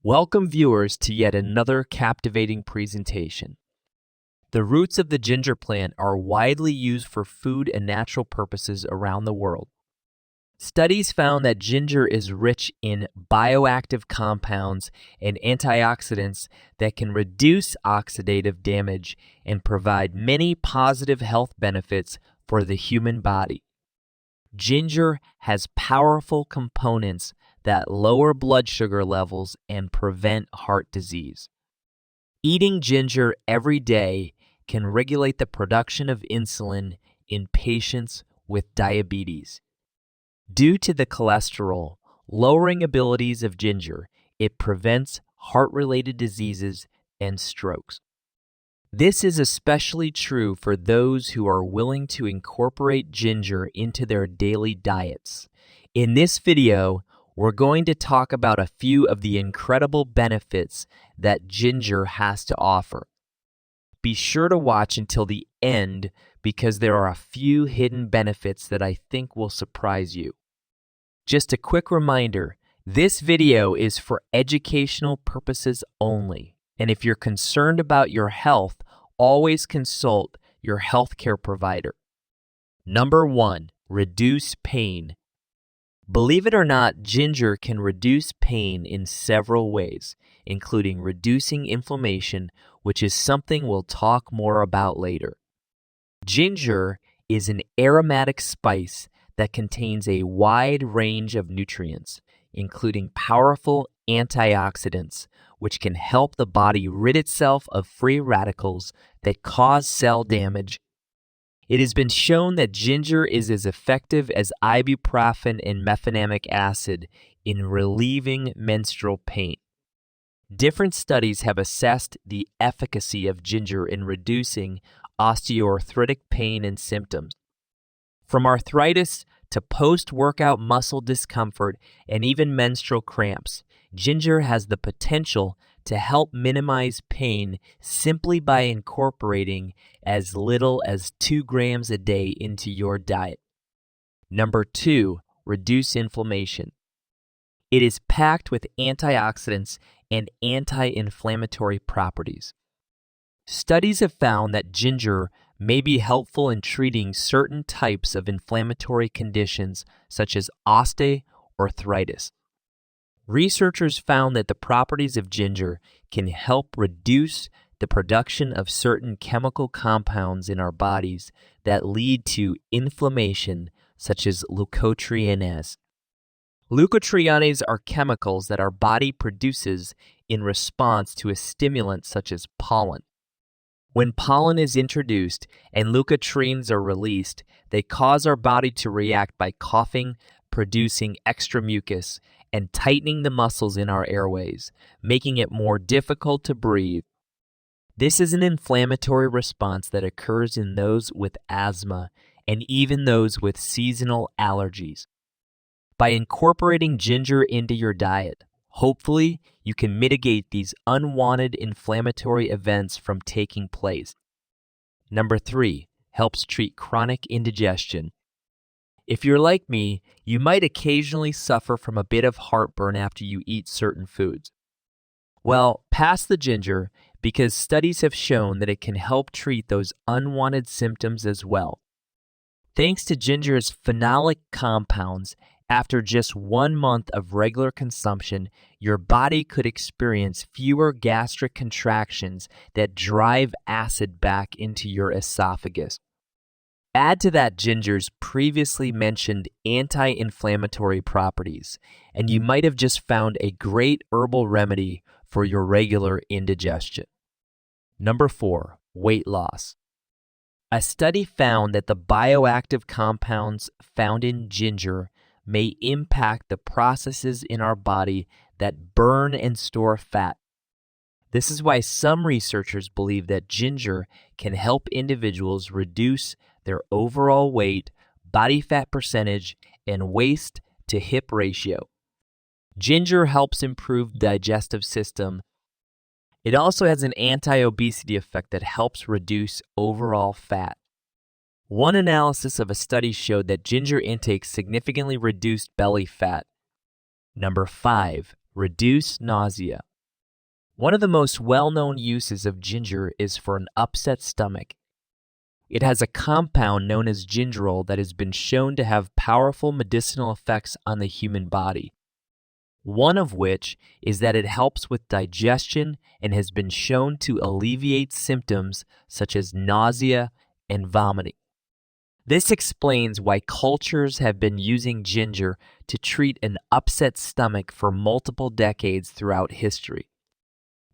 Welcome viewers to yet another captivating presentation. The roots of the ginger plant are widely used for food and natural purposes around the world. Studies found that ginger is rich in bioactive compounds and antioxidants that can reduce oxidative damage and provide many positive health benefits for the human body. Ginger has powerful components that lower blood sugar levels and prevent heart disease. Eating ginger every day can regulate the production of insulin in patients with diabetes. Due to the cholesterol lowering abilities of ginger, it prevents heart-related diseases and strokes. This is especially true for those who are willing to incorporate ginger into their daily diets. In this video, we're going to talk about a few of the incredible benefits that ginger has to offer. Be sure to watch until the end because there are a few hidden benefits that I think will surprise you. Just a quick reminder, this video is for educational purposes only. And if you're concerned about your health, always consult your healthcare provider. Number 1, reduce pain. Believe it or not, ginger can reduce pain in several ways, including reducing inflammation, which is something we'll talk more about later. Ginger is an aromatic spice that contains a wide range of nutrients, including powerful antioxidants, which can help the body rid itself of free radicals that cause cell damage. It has been shown that ginger is as effective as ibuprofen and mefenamic acid in relieving menstrual pain. Different studies have assessed the efficacy of ginger in reducing osteoarthritic pain and symptoms. From arthritis to post-workout muscle discomfort and even menstrual cramps, ginger has the potential to help minimize pain simply by incorporating as little as 2 grams a day into your diet. Number 2, reduce inflammation. It is packed with antioxidants and anti-inflammatory properties. Studies have found that ginger may be helpful in treating certain types of inflammatory conditions such as osteoarthritis. Researchers found that the properties of ginger can help reduce the production of certain chemical compounds in our bodies that lead to inflammation, such as leukotrienes. Leukotrienes are chemicals that our body produces in response to a stimulant such as pollen. When pollen is introduced and leukotrienes are released, they cause our body to react by coughing, producing extra mucus, and tightening the muscles in our airways, making it more difficult to breathe. This is an inflammatory response that occurs in those with asthma and even those with seasonal allergies. By incorporating ginger into your diet, hopefully you can mitigate these unwanted inflammatory events from taking place. Number 3, helps treat chronic indigestion. If you're like me, you might occasionally suffer from a bit of heartburn after you eat certain foods. Well, pass the ginger because studies have shown that it can help treat those unwanted symptoms as well. Thanks to ginger's phenolic compounds, after just 1 month of regular consumption, your body could experience fewer gastric contractions that drive acid back into your esophagus. Add to that ginger's previously mentioned anti-inflammatory properties, and you might have just found a great herbal remedy for your regular indigestion. Number 4, weight loss. A study found that the bioactive compounds found in ginger may impact the processes in our body that burn and store fat. This is why some researchers believe that ginger can help individuals reduce their overall weight, body fat percentage, and waist to hip ratio. Ginger helps improve the digestive system. It also has an anti-obesity effect that helps reduce overall fat. One analysis of a study showed that ginger intake significantly reduced belly fat. Number 5, reduce nausea. One of the most well-known uses of ginger is for an upset stomach. It has a compound known as gingerol that has been shown to have powerful medicinal effects on the human body. One of which is that it helps with digestion and has been shown to alleviate symptoms such as nausea and vomiting. This explains why cultures have been using ginger to treat an upset stomach for multiple decades throughout history.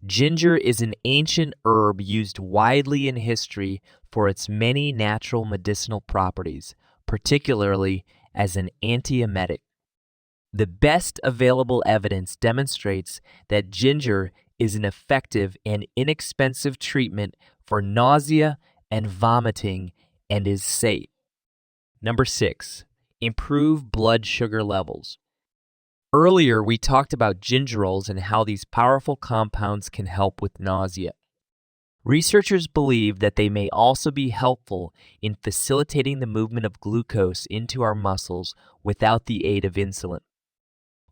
Ginger is an ancient herb used widely in history for its many natural medicinal properties, particularly as an antiemetic. The best available evidence demonstrates that ginger is an effective and inexpensive treatment for nausea and vomiting and is safe. Number 6, improve blood sugar levels. Earlier, we talked about gingerols and how these powerful compounds can help with nausea. Researchers believe that they may also be helpful in facilitating the movement of glucose into our muscles without the aid of insulin.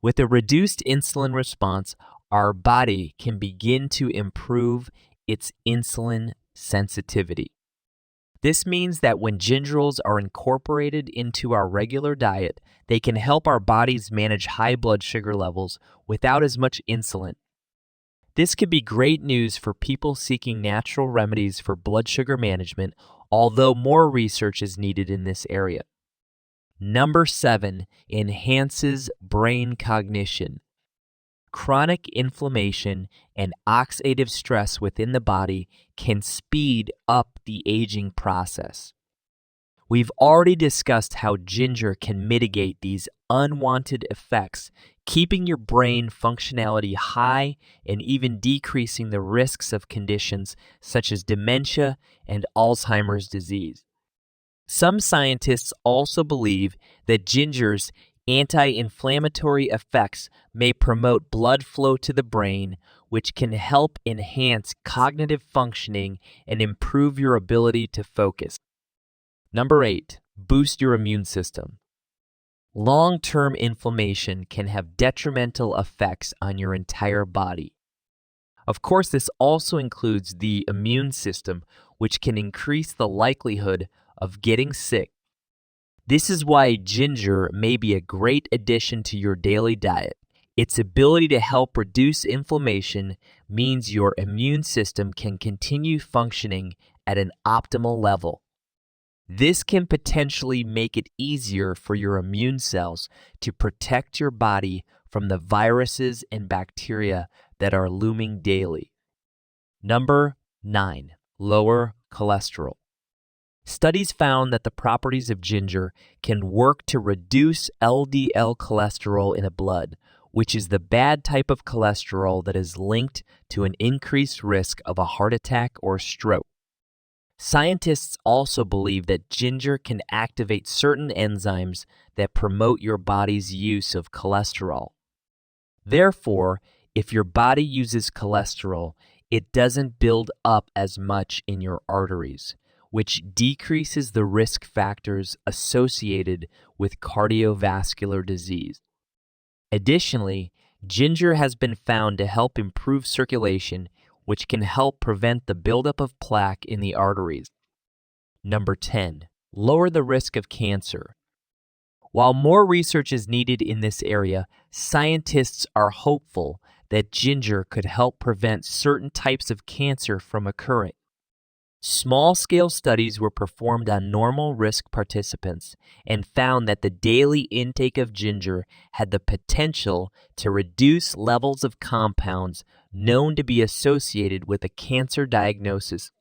With a reduced insulin response, our body can begin to improve its insulin sensitivity. This means that when gingerols are incorporated into our regular diet, they can help our bodies manage high blood sugar levels without as much insulin. This could be great news for people seeking natural remedies for blood sugar management, although more research is needed in this area. Number 7, enhances brain cognition. Chronic inflammation and oxidative stress within the body can speed up the aging process. We've already discussed how ginger can mitigate these unwanted effects, keeping your brain functionality high and even decreasing the risks of conditions such as dementia and Alzheimer's disease. Some scientists also believe that ginger's anti-inflammatory effects may promote blood flow to the brain, which can help enhance cognitive functioning and improve your ability to focus. Number 8, boost your immune system. Long-term inflammation can have detrimental effects on your entire body. Of course, this also includes the immune system, which can increase the likelihood of getting sick. This is why ginger may be a great addition to your daily diet. Its ability to help reduce inflammation means your immune system can continue functioning at an optimal level. This can potentially make it easier for your immune cells to protect your body from the viruses and bacteria that are looming daily. Number 9, lower cholesterol. Studies found that the properties of ginger can work to reduce LDL cholesterol in the blood, which is the bad type of cholesterol that is linked to an increased risk of a heart attack or stroke. Scientists also believe that ginger can activate certain enzymes that promote your body's use of cholesterol. Therefore, if your body uses cholesterol, it doesn't build up as much in your arteries, which decreases the risk factors associated with cardiovascular disease. Additionally, ginger has been found to help improve circulation, which can help prevent the buildup of plaque in the arteries. Number 10, lower the risk of cancer. While more research is needed in this area, scientists are hopeful that ginger could help prevent certain types of cancer from occurring. Small-scale studies were performed on normal risk participants and found that the daily intake of ginger had the potential to reduce levels of compounds known to be associated with a cancer diagnosis.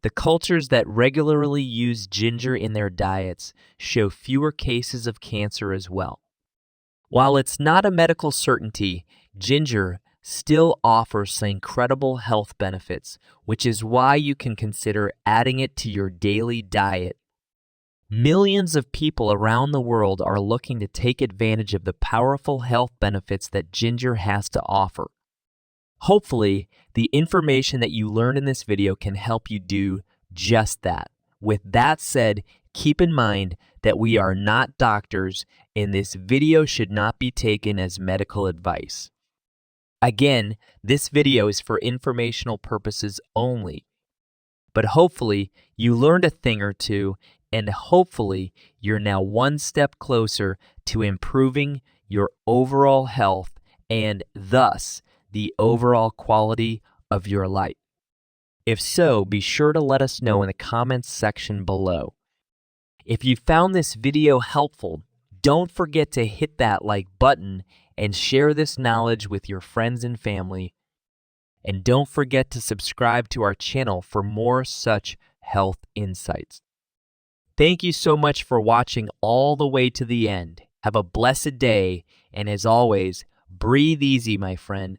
The cultures that regularly use ginger in their diets show fewer cases of cancer as well. While it's not a medical certainty, ginger still offers some incredible health benefits, which is why you can consider adding it to your daily diet. Millions of people around the world are looking to take advantage of the powerful health benefits that ginger has to offer. Hopefully, the information that you learned in this video can help you do just that. With that said, keep in mind that we are not doctors, and this video should not be taken as medical advice. Again, this video is for informational purposes only, but hopefully you learned a thing or two, and hopefully you're now one step closer to improving your overall health and thus the overall quality of your life. If so, be sure to let us know in the comments section below. If you found this video helpful, don't forget to hit that like button and share this knowledge with your friends and family. And don't forget to subscribe to our channel for more such health insights. Thank you so much for watching all the way to the end. Have a blessed day, and as always, breathe easy, my friend.